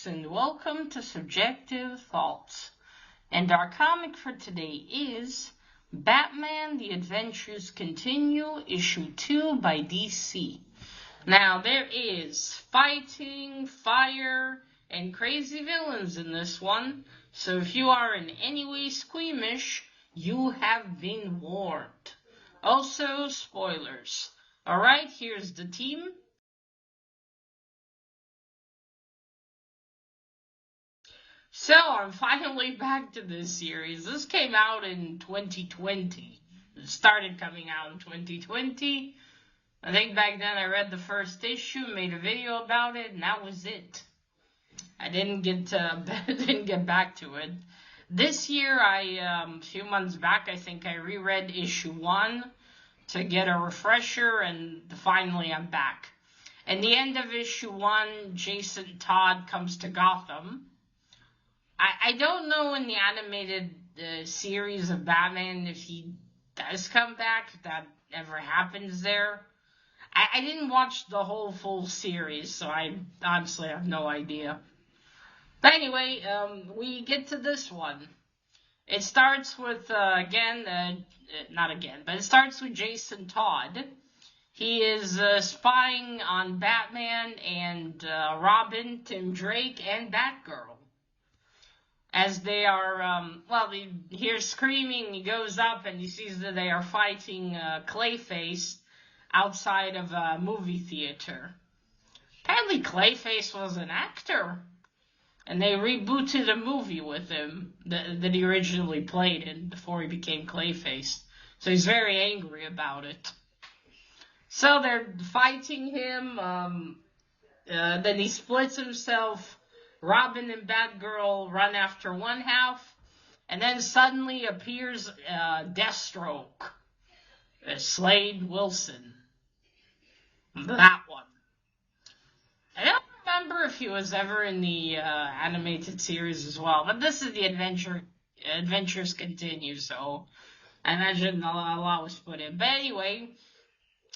folks, and welcome to Subjective Thoughts. And our comic for today is Batman: The Adventures Continue, Issue 2 by DC. Now, there is fighting, fire, and crazy villains in this one, so if you are in any way squeamish, you have been warned. Also, spoilers. Alright, here's the team. So, I'm finally back to this series. This came out in 2020. It started coming out in 2020. I think back then I read the first issue, made a video about it, and that was it. I didn't get back to it. This year, a few months back, I think I reread issue 1 to get a refresher, and finally I'm back. At the end of issue 1, Jason Todd comes to Gotham. I don't know in the animated series of Batman if he does come back, if that ever happens there. I didn't watch the whole full series, so I honestly have no idea. But anyway, we get to this one. It starts with, it starts with Jason Todd. He is spying on Batman and Robin, Tim Drake, and Batgirl. As they are, he hears screaming, he goes up and he sees that they are fighting Clayface outside of a movie theater. Apparently Clayface was an actor, and they rebooted a movie with him that he originally played in before he became Clayface. So he's very angry about it. So they're fighting him, then he splits himself. Robin and Batgirl run after one half, and then suddenly appears Deathstroke, Slade Wilson. That one. I don't remember if he was ever in the animated series as well, but this is the Adventures Continue, so I imagine a lot was put in. But anyway,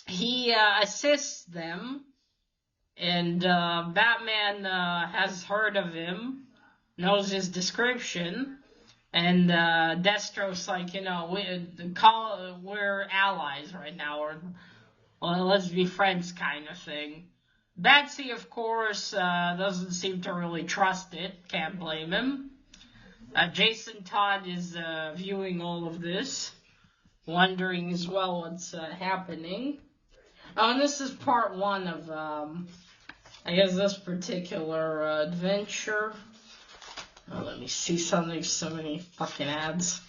he assists them. And Batman has heard of him, knows his description, and Deathstroke's like, we're allies right now, or let's be friends kind of thing. Batsy, of course, doesn't seem to really trust it, can't blame him. Jason Todd is viewing all of this, wondering as well what's happening. Oh, and this is part 1 of, I guess this particular adventure. Oh, let me see something. So many fucking ads.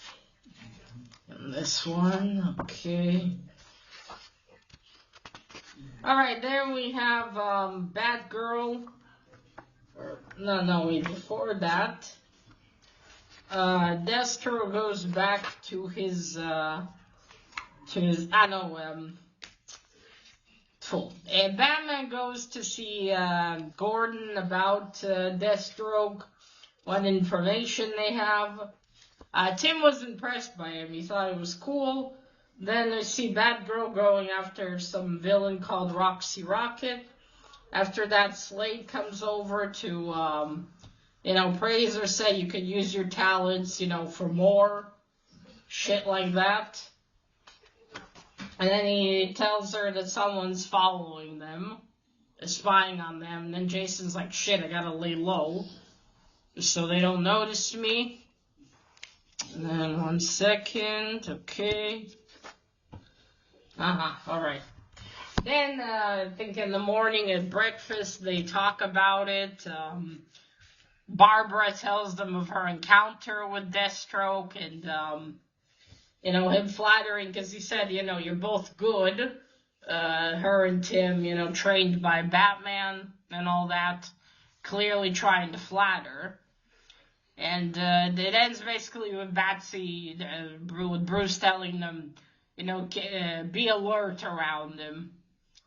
And this one, okay. Alright, there we have Batgirl. Before that. Deathstroke goes back to his And Batman goes to see Gordon about Deathstroke, what information they have. Tim was impressed by him. He thought it was cool. Then we see Batgirl going after some villain called Roxy Rocket. After that, Slade comes over to, praise her, say you could use your talents, for more. Shit like that. And then he tells her that someone's following them, spying on them. And then Jason's like, shit, I gotta lay low, so they don't notice me. And then 1 second, okay. Alright. Then, I think in the morning at breakfast, they talk about it. Barbara tells them of her encounter with Deathstroke, and, him flattering, because he said, you're both good, her and Tim, trained by Batman and all that, clearly trying to flatter. And it ends basically with Batsy, with Bruce telling them, be alert around him.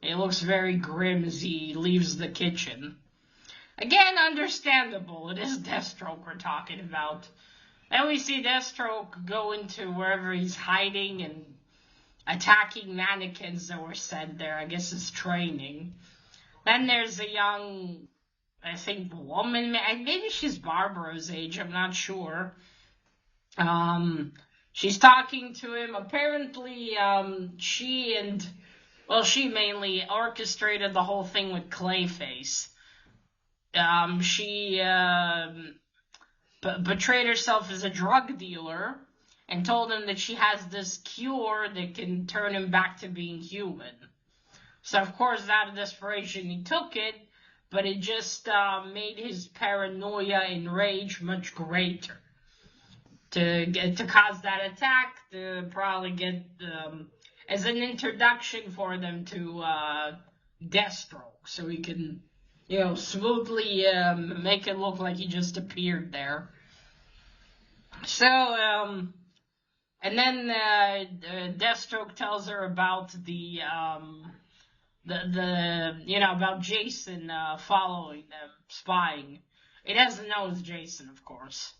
It looks very grim as he leaves the kitchen. Again, understandable, it is Deathstroke we're talking about. Then we see Deathstroke go into wherever he's hiding and attacking mannequins that were sent there. I guess it's training. Then there's a young I think, woman. Maybe she's Barbara's age. I'm not sure. She's talking to him. Apparently, she mainly orchestrated the whole thing with Clayface. She betrayed herself as a drug dealer and told him that she has this cure that can turn him back to being human. So, of course, out of desperation, he took it, but it just made his paranoia and rage much greater. To cause that attack, to probably get as an introduction for them to Deathstroke, so he can, smoothly make it look like he just appeared there. So, and then Deathstroke tells her about about Jason following them, spying. He doesn't know it's Jason, of course.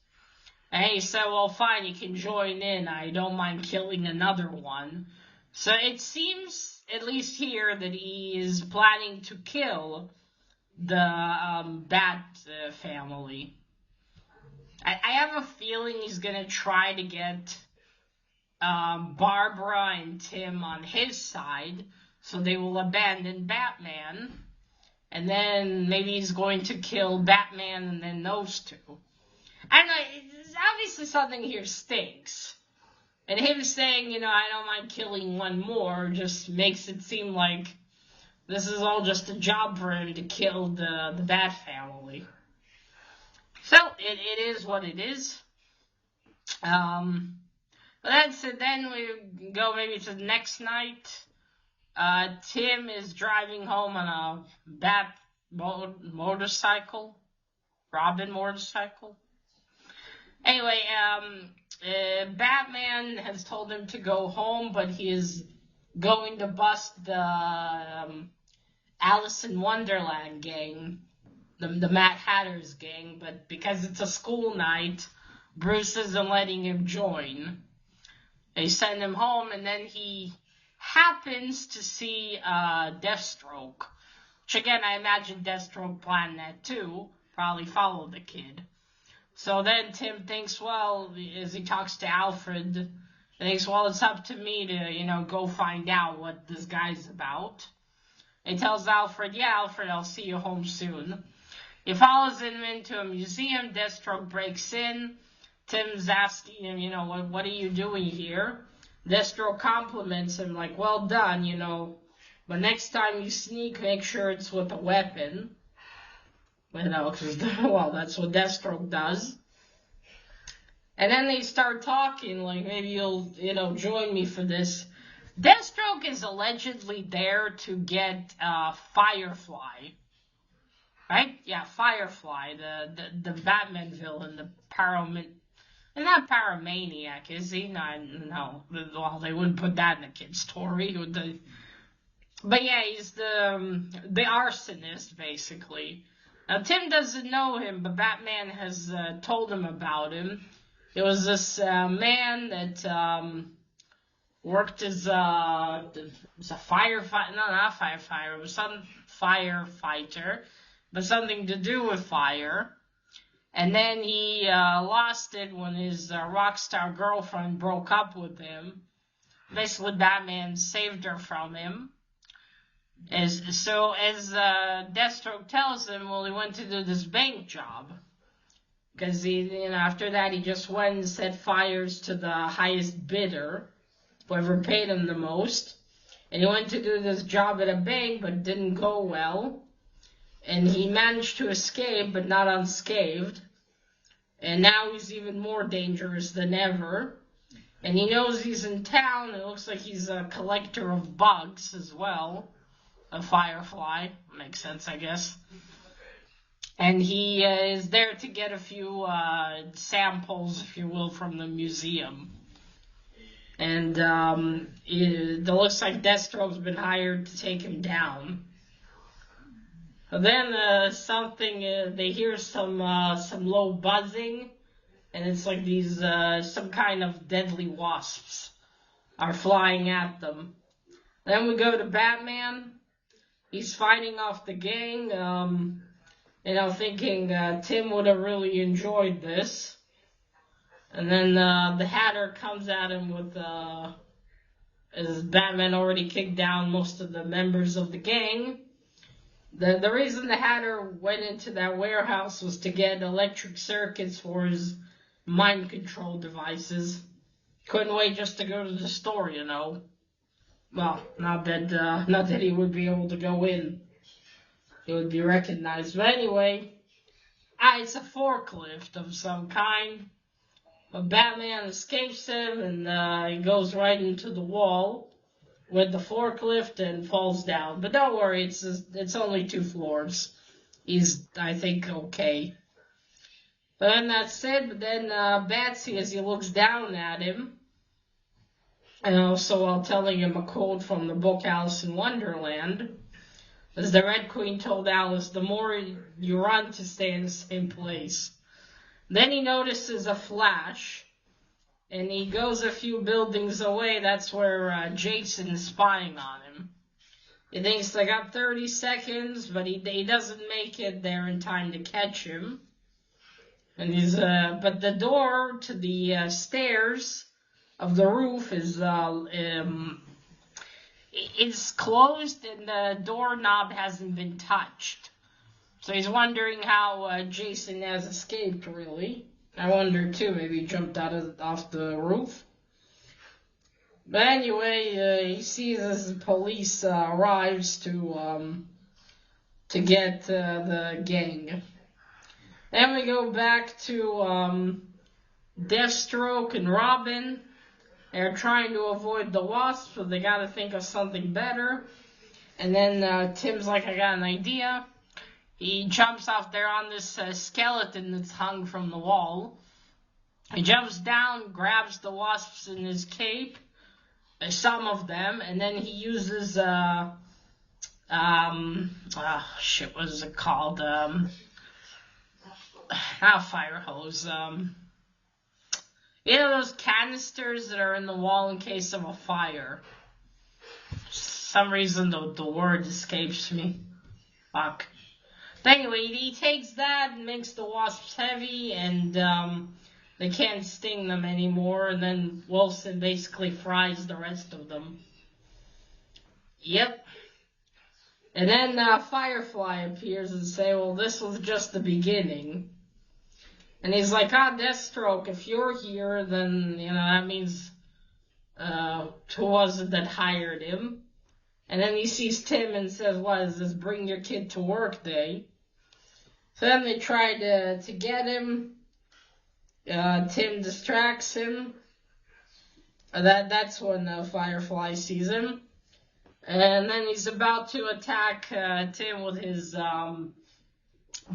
And he said, well, fine, you can join in. I don't mind killing another one. So it seems, at least here, that he is planning to kill the Bat family. I have a feeling he's going to try to get Barbara and Tim on his side, so they will abandon Batman. And then maybe he's going to kill Batman and then those two. I don't know, it's obviously something here stinks. And him saying, I don't mind killing one more, just makes it seem like this is all just a job for him to kill the Bat family. So, it is what it is. But that's it. Then we go maybe to the next night. Tim is driving home on a Bat motorcycle. Robin motorcycle. Anyway, Batman has told him to go home, but he is going to bust the Alice in Wonderland gang, the Mad Hatter's gang, but because it's a school night, Bruce isn't letting him join. They send him home, and then he happens to see Deathstroke, which again, I imagine Deathstroke planned that too, probably followed the kid. So then Tim thinks, well, as he talks to Alfred, he thinks, well, it's up to me to, go find out what this guy's about. He tells Alfred, yeah, Alfred, I'll see you home soon. He follows him into a museum. Deathstroke breaks in. Tim's asking him, what are you doing here? Deathstroke compliments him, like, well done, but next time you sneak, make sure it's with a weapon. Because, that's what Deathstroke does. And then they start talking, like, maybe you'll, join me for this. Deathstroke is allegedly there to get Firefly. Right? Yeah, Firefly, the Batman villain, not Paramaniac, is he? No. Well, they wouldn't put that in a kid's story, would they? But yeah, he's the arsonist, basically. Now, Tim doesn't know him, but Batman has told him about him. It was this man that worked as a firefighter. No, not a firefighter. It was some firefighter, but something to do with fire. And then he lost it when his rock star girlfriend broke up with him. Basically, Batman saved her from him. As Deathstroke tells him, well, he went to do this bank job. Because after that, he just went and set fires to the highest bidder, whoever paid him the most. And he went to do this job at a bank, but it didn't go well. And he managed to escape, but not unscathed. And now he's even more dangerous than ever. And he knows he's in town. It looks like he's a collector of bugs as well. A Firefly. Makes sense, I guess. And he is there to get a few samples, if you will, from the museum. And it looks like Deathstroke's been hired to take him down. But then they hear some low buzzing, and it's like these some kind of deadly wasps are flying at them. Then we go to Batman. He's fighting off the gang. thinking Tim would have really enjoyed this. And then the Hatter comes at him with, as Batman already kicked down most of the members of the gang. The reason the Hatter went into that warehouse was to get electric circuits for his mind control devices. Couldn't wait just to go to the store, Well, not that he would be able to go in. He would be recognized. But anyway, it's a forklift of some kind. But Batman escapes him and he goes right into the wall with the forklift and falls down. But don't worry, it's only 2 floors. He's, I think, okay. But then that's it. But then Batsy, as he looks down at him, and also while telling him a quote from the book Alice in Wonderland, as the Red Queen told Alice, the more you run to stay in the same place. Then he notices a flash, and he goes a few buildings away. That's where Jason is spying on him. He thinks they got 30 seconds, but he doesn't make it there in time to catch him. And but the door to the stairs of the roof is it's closed, and the doorknob hasn't been touched. So he's wondering how Jason has escaped, really. I wonder, too, maybe he jumped off the roof. But anyway, he sees as the police arrives to get the gang. Then we go back to Deathstroke and Robin. They're trying to avoid the Wasp, so they gotta think of something better. And then Tim's like, I got an idea. He jumps off there on this skeleton that's hung from the wall. He jumps down, grabs the Wasps in his cape, some of them, and then he uses, what is it called? Not a fire hose, those canisters that are in the wall in case of a fire. For some reason, the word escapes me. Fuck. But anyway, he takes that and makes the Wasps heavy, and they can't sting them anymore, and then Wilson basically fries the rest of them. Yep. And then Firefly appears and says, well, this was just the beginning. And he's like, Deathstroke, if you're here, then, that means, who was it that hired him? And then he sees Tim and says, what is this, bring your kid to work day? So then they try to get him. Tim distracts him. That's when Firefly sees him. And then he's about to attack Tim with his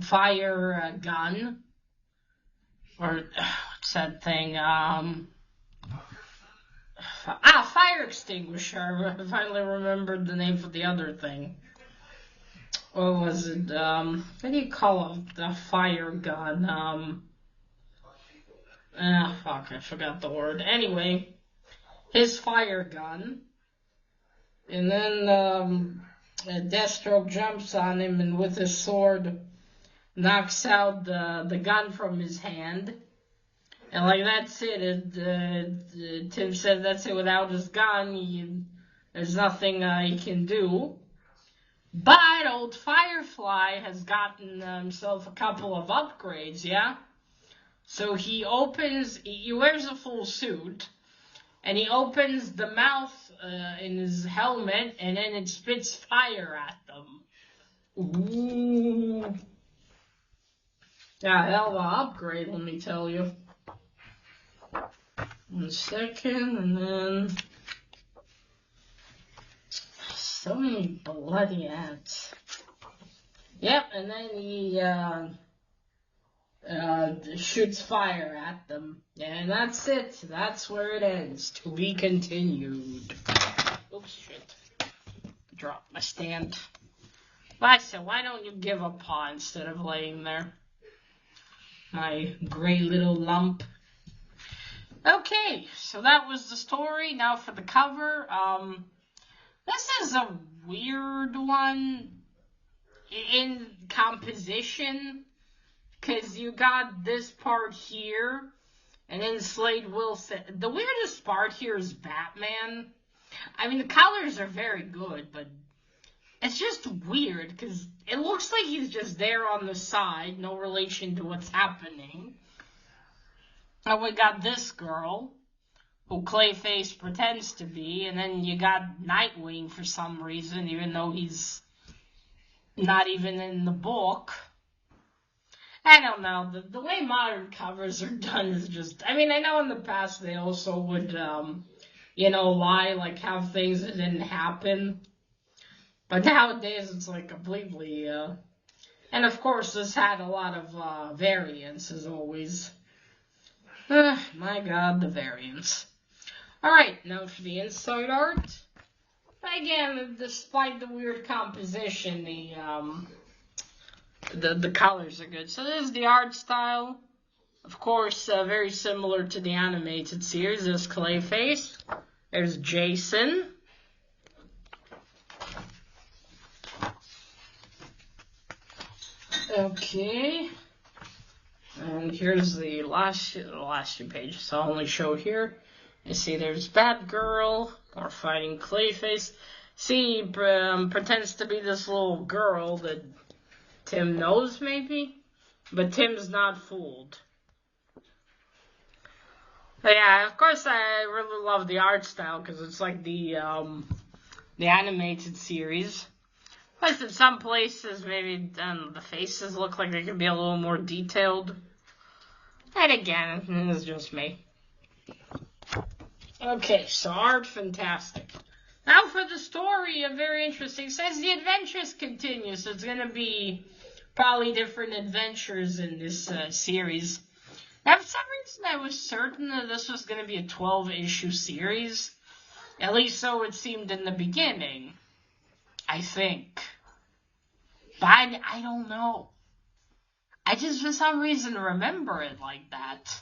fire gun. Or, what's that thing? Fire extinguisher. I finally remembered the name for the other thing. What was it? What do you call a fire gun? I forgot the word. Anyway, his fire gun. And then, Deathstroke jumps on him and with his sword knocks out the gun from his hand. And that's it. Tim said that's it. Without his gun, there's nothing he can do. But old Firefly has gotten himself a couple of upgrades, yeah? So he wears a full suit, and he opens the mouth in his helmet, and then it spits fire at them. Ooh. Yeah, hell of an upgrade, let me tell you. 1 second, and then so many bloody ads. Yep, and then he shoots fire at them. And that's it. That's where it ends. To be continued. Oops, shit. Dropped my stand. But I said, why don't you give a paw instead of laying there? My gray little lump. Okay, so that was the story. Now for the cover. This is a weird one. in composition, because you got this part here, and then Slade Wilson. The weirdest part here is Batman. I mean, the colors are very good, but it's just weird, because it looks like he's just there on the side, no relation to what's happening. And we got this girl, who Clayface pretends to be, and then you got Nightwing for some reason, even though he's not even in the book. I don't know, the way modern covers are done is just, I mean, I know in the past they also would, lie, like have things that didn't happen, but nowadays it's like completely, and of course this had a lot of variants as always. My god, the variants. Alright, now for the inside art. Again, despite the weird composition, the colors are good. So this is the art style. Of course, very similar to the animated series. There's Clayface. There's Jason. Okay. And here's the last two pages. So I'll only show here. You see there's Batgirl, or fighting Clayface. See, he pretends to be this little girl that Tim knows, maybe? But Tim's not fooled. But yeah, of course I really love the art style, because it's like the animated series. Plus in some places, maybe the faces look like they could be a little more detailed. And again, it's just me. Okay, so art, fantastic. Now for the story, very interesting. It says the adventures continue, so it's going to be probably different adventures in this series. Now, for some reason, I was certain that this was going to be a 12-issue series. At least so it seemed in the beginning, I think. But I don't know. I just, for some reason, remember it like that.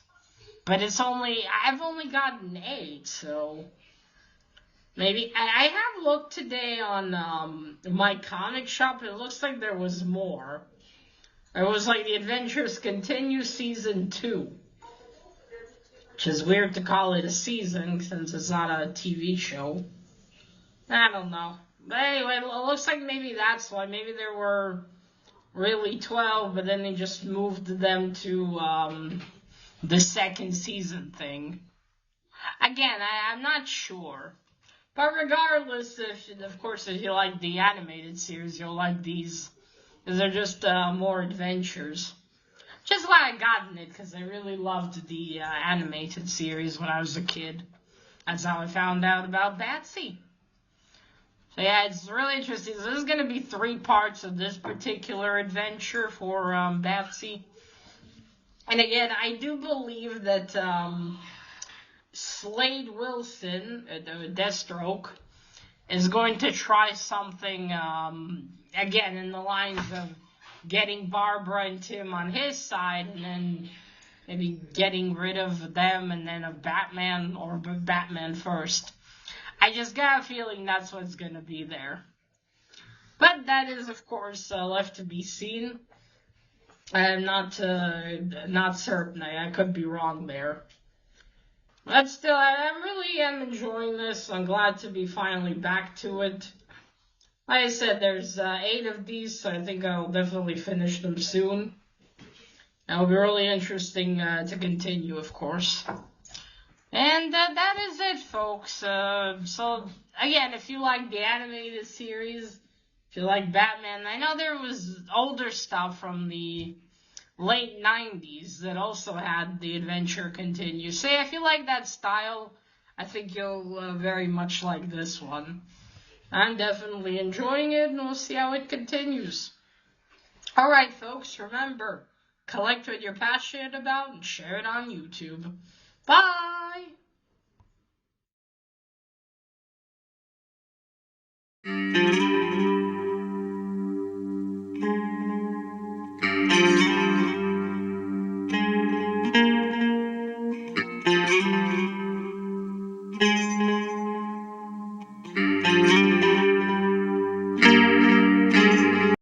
But I've only gotten 8, so maybe. I have looked today on my comic shop. It looks like there was more. It was like the Adventures Continue Season 2. Which is weird to call it a season since it's not a TV show. I don't know. But anyway, it looks like maybe that's why. Maybe there were really 12, but then they just moved them to the second season thing. Again, I'm not sure. But regardless, of course, if you like the animated series, you'll like these. Because they're just more adventures. Just why I gotten it, because I really loved the animated series when I was a kid. That's how I found out about Batsy. So yeah, it's really interesting. So there's going to be 3 parts of this particular adventure for Batsy. And again, I do believe that Slade Wilson, Deathstroke, is going to try something, again, in the lines of getting Barbara and Tim on his side, and then maybe getting rid of them, and then of Batman, or Batman first. I just got a feeling that's what's going to be there. But that is, of course, left to be seen. I'm not certain. I could be wrong there. But still, I really am enjoying this. I'm glad to be finally back to it. Like I said, there's 8 of these, so I think I'll definitely finish them soon. It'll be really interesting to continue, of course. And that is it, folks. So, again, if you like the animated series, if you like Batman, I know there was older stuff from the late 90s that also had the adventure continue. So, yeah, if you like that style, I think you'll very much like this one. I'm definitely enjoying it, and we'll see how it continues. Alright, folks, remember, collect what you're passionate about and share it on YouTube. Bye!